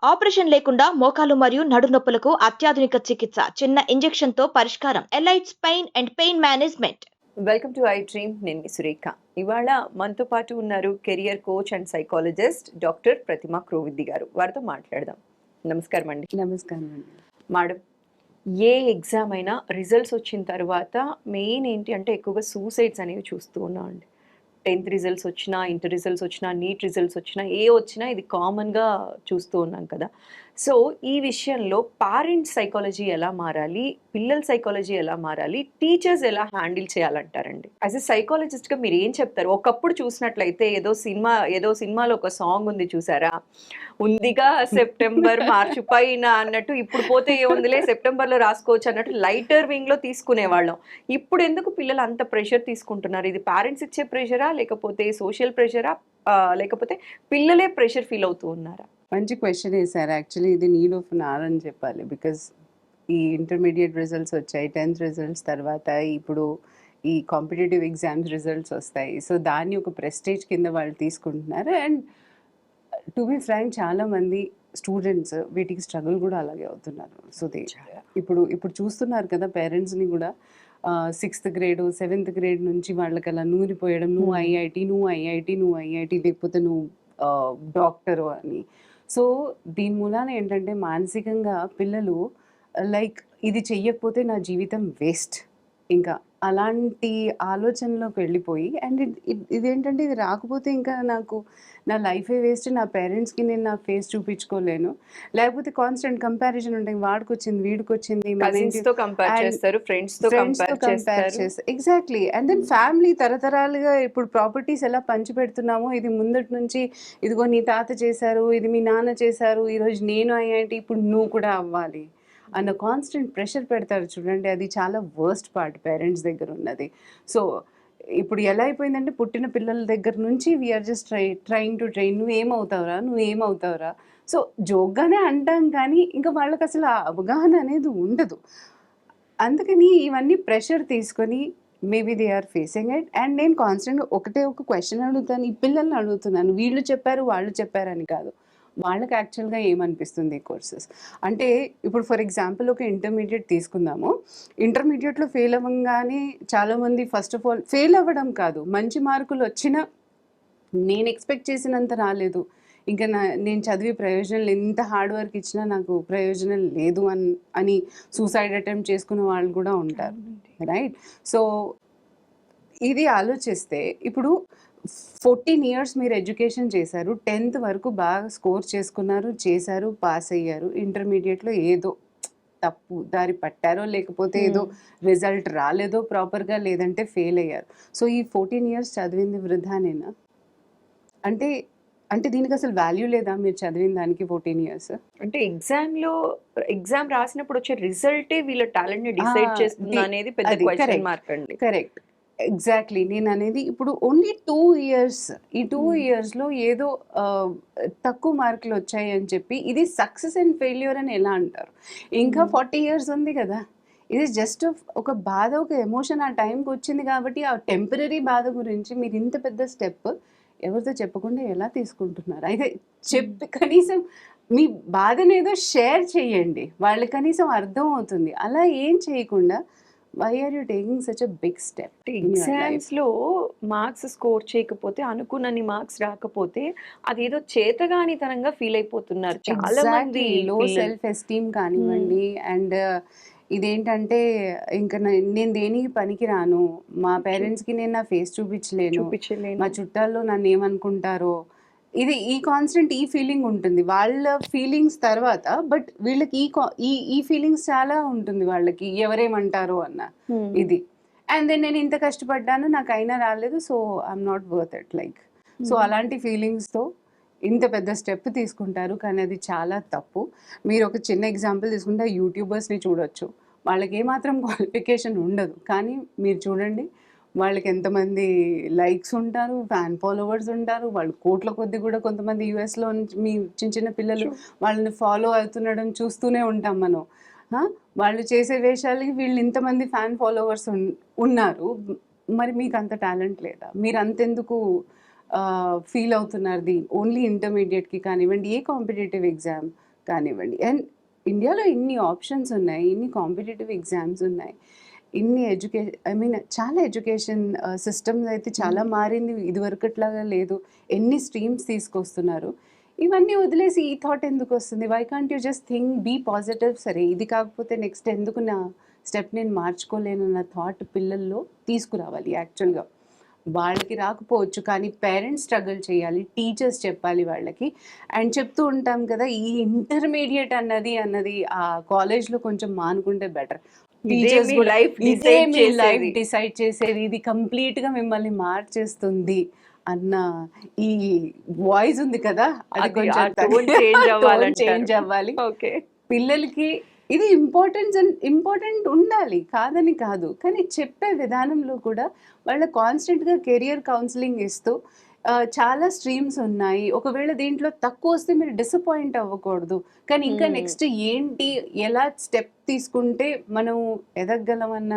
Operation లేకుండా మోకాలు మరియు నడునొప్పులకు అత్యాధునిక చికిత్స. చిన్న ఇంజెక్షన్ తో పరిష్కారం. Elites pain and pain management. Welcome to iDream. నేను మీ సురేఖ. ఇవాళ మనతో పాటు ఉన్నారు career coach and psychologist doctor Pratima Krovvidi గారు. వారితో మాట్లాడదాం. నమస్కారం అండి. నమస్కారం అండి. మేడం, ఏ ఎగ్జామ్ అయినా రిజల్ట్స్ వచ్చిన తర్వాత మెయిన్ ఏంటి అంటే ఎక్కువగా సూసైడ్స్ అనేవి చూస్తూ ఉన్నాం అండి. 10th రిజల్ట్స్ వచ్చినా, ఇంటర్ రిజల్ట్స్ వచ్చినా, నీట్ రిజల్ట్స్ వచ్చినా, వచ్చినా ఇది కామన్గా చూస్తూ ఉన్నాం కదా. సో ఈ విషయంలో పేరెంట్స్ సైకాలజీ ఎలా మారాలి, పిల్లల సైకాలజీ ఎలా మారాలి, టీచర్స్ ఎలా హ్యాండిల్ చేయాలంటారండి? యాజ్ ఎ సైకాలజిస్ట్గా మీరు ఏం చెప్తారు? ఒకప్పుడు చూసినట్లయితే ఏదో సినిమాలో ఒక సాంగ్ ఉంది చూసారా, ఉందిగా సెప్టెంబర్ మార్చి పైన అన్నట్టు, ఇప్పుడు పోతే ఏముందిలే సెప్టెంబర్లో రాసుకోవచ్చు అన్నట్టు లైటర్ వింగ్లో తీసుకునేవాళ్ళం. ఇప్పుడు ఎందుకు పిల్లలు అంత ప్రెషర్ తీసుకుంటున్నారు? ఇది పేరెంట్స్ ఇచ్చే ప్రెషరా, లేకపోతే సోషల్ ప్రెషరా, లేకపోతే పిల్లలే ప్రెషర్ ఫీల్ అవుతూ ఉన్నారా? మంచి క్వశ్చన్ వేసారు. యాక్చువల్లీ ఇది నీడ్ ఆఫ్ అన్ అవర్ అని చెప్పాలి. బికాస్ ఈ ఇంటర్మీడియట్ రిజల్ట్స్ వచ్చాయి, 10th రిజల్ట్స్ తర్వాత ఇప్పుడు ఈ కాంపిటేటివ్ ఎగ్జామ్స్ రిజల్ట్స్ వస్తాయి. సో దాన్ని ఒక ప్రెస్టేజ్ కింద వాళ్ళు తీసుకుంటున్నారు. అండ్ టు బి ఫ్రాంక్, చాలామంది స్టూడెంట్స్ వీటికి స్ట్రగుల్ కూడా అలాగే అవుతున్నారు. సో ఇప్పుడు చూస్తున్నారు కదా, పేరెంట్స్ని కూడా 6th గ్రేడ్ 7th గ్రేడ్ నుంచి వాళ్ళకి అలా నూరిపోయడం, నువ్వు ఐఐటి లేకపోతే నువ్వు డాక్టరు అని. సో దీని మూలాన ఏంటంటే మానసికంగా పిల్లలు లైక్ ఇది చెయ్యకపోతే నా జీవితం వేస్ట్, ఇంకా అలాంటి ఆలోచనలోకి వెళ్ళిపోయి, అండ్ ఇదేంటంటే ఇది రాకపోతే ఇంకా నాకు నా లైఫే వేస్ట్, నా పేరెంట్స్కి నేను నా ఫేస్ చూపించుకోలేను, లేకపోతే కాన్స్టెంట్ కంపారిజన్ ఉంటాయి, వాడికి వచ్చింది వీడికి వచ్చింది, ఎగ్జాక్ట్లీ. అండ్ దెన్ ఫ్యామిలీ తరతరాలుగా ఇప్పుడు ప్రాపర్టీస్ ఎలా పంచి పెడుతున్నామో, ఇది ముందటి నుంచి ఇదిగో నీ తాత చేశారు, ఇది మీ నాన్న చేశారు, ఈరోజు నేను అయ్యాటి, ఇప్పుడు నువ్వు కూడా అవ్వాలి అన్న కాన్స్టెంట్ ప్రెషర్ పెడతారు చూడండి. అది చాలా వర్స్ట్ పార్ట్ పేరెంట్స్ దగ్గర ఉన్నది. సో ఇప్పుడు ఎలా అయిపోయిందంటే, పుట్టిన పిల్లల దగ్గర నుంచి we're just trying to train, నువ్వేమవుతావురా. సో జోక్గానే అంటాం, కానీ ఇంకా వాళ్ళకి అసలు ఆ అవగాహన అనేది ఉండదు. అందుకని ఇవన్నీ ప్రెషర్ తీసుకొని maybe they are facing it. And నేను కాన్స్టెంట్గా ఒక క్వశ్చన్ అడుగుతాను, ఈ పిల్లల్ని అడుగుతున్నాను, వీళ్ళు చెప్పారు వాళ్ళు చెప్పారని కాదు, వాళ్ళకి యాక్చువల్గా ఏమనిపిస్తుంది ఈ కోర్సెస్ అంటే. ఇప్పుడు ఫర్ ఎగ్జాంపుల్ ఒక ఇంటర్మీడియట్ తీసుకుందాము. ఇంటర్మీడియట్లో ఫెయిల్ అవ్వగానే చాలామంది ఫస్ట్ ఆఫ్ ఆల్ ఫెయిల్ అవ్వడం కాదు, మంచి మార్కులు వచ్చినా నేను ఎక్స్పెక్ట్ చేసినంత రాలేదు, ఇంకా నేను చదివి ప్రయోజనం లేదు, ఎంత హార్డ్ వర్క్ ఇచ్చినా నాకు ప్రయోజనం లేదు అని సూసైడ్ అటెంప్ట్ చేసుకునే వాళ్ళు కూడా ఉంటారు, రైట్? సో ఇది ఆలోచిస్తే ఇప్పుడు 14 years మీరు ఎడ్యుకేషన్ చేశారు, 10th వరకు బాగా స్కోర్ చేశారు, పాస్ అయ్యారు. ఇంటర్మీడియట్లో ఏదో తప్పు దారి పట్టారో, లేకపోతే ఏదో రిజల్ట్ రాలేదో ప్రాపర్గా, లేదంటే ఫెయిల్ అయ్యారు. సో ఈ 14 years చదివింది వృధానేనా? అంటే దీనికి అసలు వాల్యూ లేదా మీరు చదివిన దానికి 14 years? అంటే ఎగ్జామ్ రాసినప్పుడు వచ్చే రిజల్టే వీళ్ళ టాలెంట్ ని డిసైడ్ చేస్తుంది అనేది పెద్ద క్వశ్చన్ మార్క్ అండి. Correct, exactly. నేను అనేది ఇప్పుడు ఓన్లీ 2 years, ఈ 2 yearsలో ఏదో తక్కువ మార్కులు వచ్చాయి అని చెప్పి ఇది సక్సెస్ అండ్ ఫెయిల్యూర్ అని ఎలా అంటారు? ఇంకా 40 years ఉంది కదా. ఇది జస్ట్ ఒక బాధ, ఒక ఎమోషన్ ఆ టైంకి వచ్చింది కాబట్టి ఆ టెంపరీ బాధ గురించి మీరు ఇంత పెద్ద స్టెప్ ఎవరితో చెప్పకుండా ఎలా తీసుకుంటున్నారు? అయితే చెప్పి కనీసం మీ బాధనేదో షేర్ చేయండి, వాళ్ళకి కనీసం అర్థం అవుతుంది. అలా ఏం చేయకుండా why are you taking such a big step? Exams లో మార్క్స్ స్కోర్ చేయకపోతే, అనుకున్నన్ని మార్క్స్ రాకపోతే అదేదో చేతగానితనంగా ఫీల్ అయిపోతున్నారు చాలా మంది. లో సెల్ఫ్ ఎస్టీమ్ కానివ్వండి, అండ్ ఇదేంటంటే ఇంకా నేను దేనికి పనికి రాను, మా పేరెంట్స్కి నేను నా ఫేస్ చూపించలేను, మా చుట్టాల్లో నన్ను ఏమనుకుంటారో, ఈ కాన్స్టెంట్ ఈ ఫీలింగ్ ఉంటుంది వాళ్ళ ఫీలింగ్స్ తర్వాత. బట్ వీళ్ళకి ఈ ఫీలింగ్స్ చాలా ఉంటుంది వాళ్ళకి, ఎవరేమంటారో అన్న ఇది. అండ్ దెన్ నేను ఇంత కష్టపడ్డాను, నాకు అయినా రాలేదు, so I'm not worth it, like. So అలాంటి ఫీలింగ్స్తో ఇంత పెద్ద స్టెప్ తీసుకుంటారు, కానీ అది చాలా తప్పు. మీరు ఒక చిన్న ఎగ్జాంపుల్ తీసుకుంటే యూట్యూబర్స్ని చూడొచ్చు, వాళ్ళకి ఏమాత్రం క్వాలిఫికేషన్ ఉండదు, కానీ మీరు చూడండి వాళ్ళకి ఎంతమంది లైక్స్ ఉంటారు, ఫ్యాన్ ఫాలోవర్స్ ఉంటారు, వాళ్ళు కోట్ల కొద్ది కూడా కొంతమంది యూఎస్లో మీ చిన్న పిల్లలు వాళ్ళని ఫాలో అవుతుండడం చూస్తూనే ఉంటాం మనం. వాళ్ళు చేసే వేషాలకి వీళ్ళు ఇంతమంది ఫ్యాన్ ఫాలోవర్స్ ఉన్నారు, మరి మీకు అంత టాలెంట్ లేదా? మీరు అంతెందుకు ఫీల్ అవుతున్నారు? ఓన్లీ ఇంటర్మీడియట్కి కానివ్వండి, ఏ కాంపిటేటివ్ ఎగ్జామ్ కానివ్వండి. అండ్ ఇండియాలో ఇన్ని ఆప్షన్స్ ఉన్నాయి, ఇన్ని కాంపిటేటివ్ ఎగ్జామ్స్ ఉన్నాయి, ఇన్ని చాలా ఎడ్యుకేషన్ సిస్టమ్స్ అయితే చాలా మారింది. ఇదివరకట్లాగా లేదు. ఎన్ని స్ట్రీమ్స్ తీసుకొస్తున్నారు. ఇవన్నీ వదిలేసి ఈ థాట్ ఎందుకు వస్తుంది? Why can't you just think, be positive. సరే ఇది కాకపోతే నెక్స్ట్ ఎందుకు నా స్టెప్ నేను మార్చుకోలేనన్న థాట్ పిల్లల్లో తీసుకురావాలి. యాక్చువల్గా వాళ్ళకి రాకపోవచ్చు, కానీ పేరెంట్స్ స్ట్రగుల్ చేయాలి, టీచర్స్ చెప్పాలి వాళ్ళకి. అండ్ చెప్తూ ఉంటాం కదా, ఈ ఇంటర్మీడియట్ అన్నది ఆ కాలేజ్లో కొంచెం మానుకుంటే బెటర్. టీచర్స్ కూడా ఇదే మీ లైఫ్ డిసైడ్ చేసేది, ఇది కంప్లీట్గా మిమ్మల్ని మార్చేస్తుంది అన్న ఈ వాయిస్ ఉంది కదా, అది కొంచెం చేంజ్ అవ్వాలి. ఓకే, పిల్లలకి ఇది ఇంపార్టెంట్ ఉండాలి, కాదని కాదు, కానీ చెప్పే విధానంలో కూడా వాళ్ళ కాన్స్టెంట్గా కెరియర్ కౌన్సిలింగ్ ఇస్తూ చాలా స్ట్రీమ్స్ ఉన్నాయి. ఒకవేళ దీంట్లో తక్కువ వస్తే మీరు డిసప్పాయింట్ అవ్వకూడదు, కానీ ఇంకా నెక్స్ట్ ఏంటి, ఎలా స్టెప్ తీసుకుంటే మనం ఎదగగలమన్న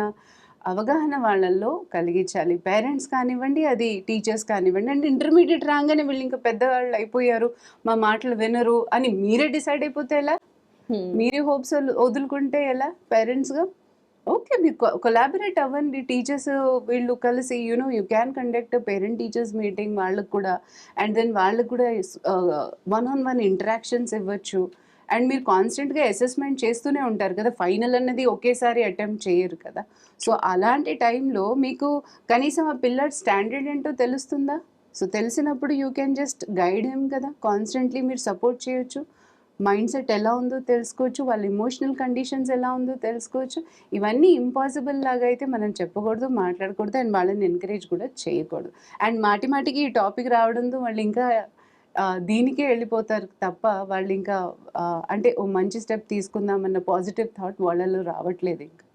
అవగాహన వాళ్ళల్లో కలిగించాలి. పేరెంట్స్ కానివ్వండి, అది టీచర్స్ కానివ్వండి. అంటే ఇంటర్మీడియట్ రాగానే వీళ్ళు ఇంకా పెద్దవాళ్ళు అయిపోయారు, మా మాటలు వినరు అని మీరే డిసైడ్ అయిపోతే ఎలా? మీరే హోప్స్ వదులుకుంటే ఎలా పేరెంట్స్గా? ఓకే, మీరు కొలాబరేట్ అవ్వండి, టీచర్స్ వీళ్ళు కలిసి you can conduct parent teachers meeting వాళ్ళకు కూడా. అండ్ దెన్ వాళ్ళకు కూడా 1-on-1 ఇంటరాక్షన్స్ ఇవ్వచ్చు. అండ్ మీరు కాన్స్టెంట్గా అసెస్మెంట్ చేస్తూనే ఉంటారు కదా, ఫైనల్ అన్నది ఒకేసారి అటెంప్ట్ చేయరు కదా. సో అలాంటి టైంలో మీకు కనీసం ఆ పిల్లర్ స్టాండర్డ్ ఏంటో తెలుస్తుందా? సో తెలిసినప్పుడు you can just guide him కదా, కాన్స్టెంట్లీ మీరు సపోర్ట్ చేయొచ్చు. మైండ్ సెట్ ఎలా ఉందో తెలుసుకోవచ్చు, వాళ్ళ ఎమోషనల్ కండిషన్స్ ఎలా ఉందో తెలుసుకోవచ్చు. ఇవన్నీ ఇంపాసిబుల్ లాగా అయితే మనం చెప్పకూడదు, మాట్లాడకూడదు, అండ్ వాళ్ళని ఎంకరేజ్ కూడా చేయకూడదు. అండ్ మాటికి ఈ టాపిక్ రావడంతో వాళ్ళు ఇంకా దీనికే వెళ్ళిపోతారు తప్ప వాళ్ళు ఇంకా అంటే ఓ మంచి స్టెప్ తీసుకుందామన్న పాజిటివ్ థాట్ వాళ్ళలో రావట్లేదు. ఇంకా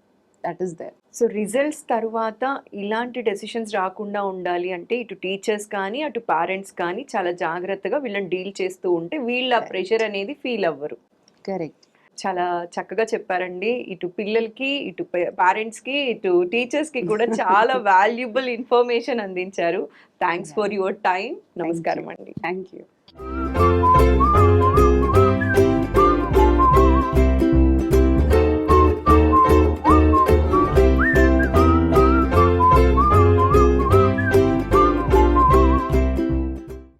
that is there. So results తర్వాత ఇలాంటి డెసిషన్స్ రాకుండా ఉండాలి అంటే ఇటు టీచర్స్ కానీ అటు పేరెంట్స్ కానీ చాలా జాగ్రత్తగా వీళ్ళని డీల్ చేస్తూ ఉంటే వీళ్ళ ప్రెషర్ అనేది ఫీల్ అవ్వరు. కరెక్ట్. చాలా చక్కగా చెప్పారండి. ఇటు పిల్లలకి, ఇటు పేరెంట్స్కి, ఇటు టీచర్స్కి కూడా చాలా వాల్యుబుల్ ఇన్ఫర్మేషన్ అందించారు. Thanks for your time. నమస్కారం అండి. Thank you.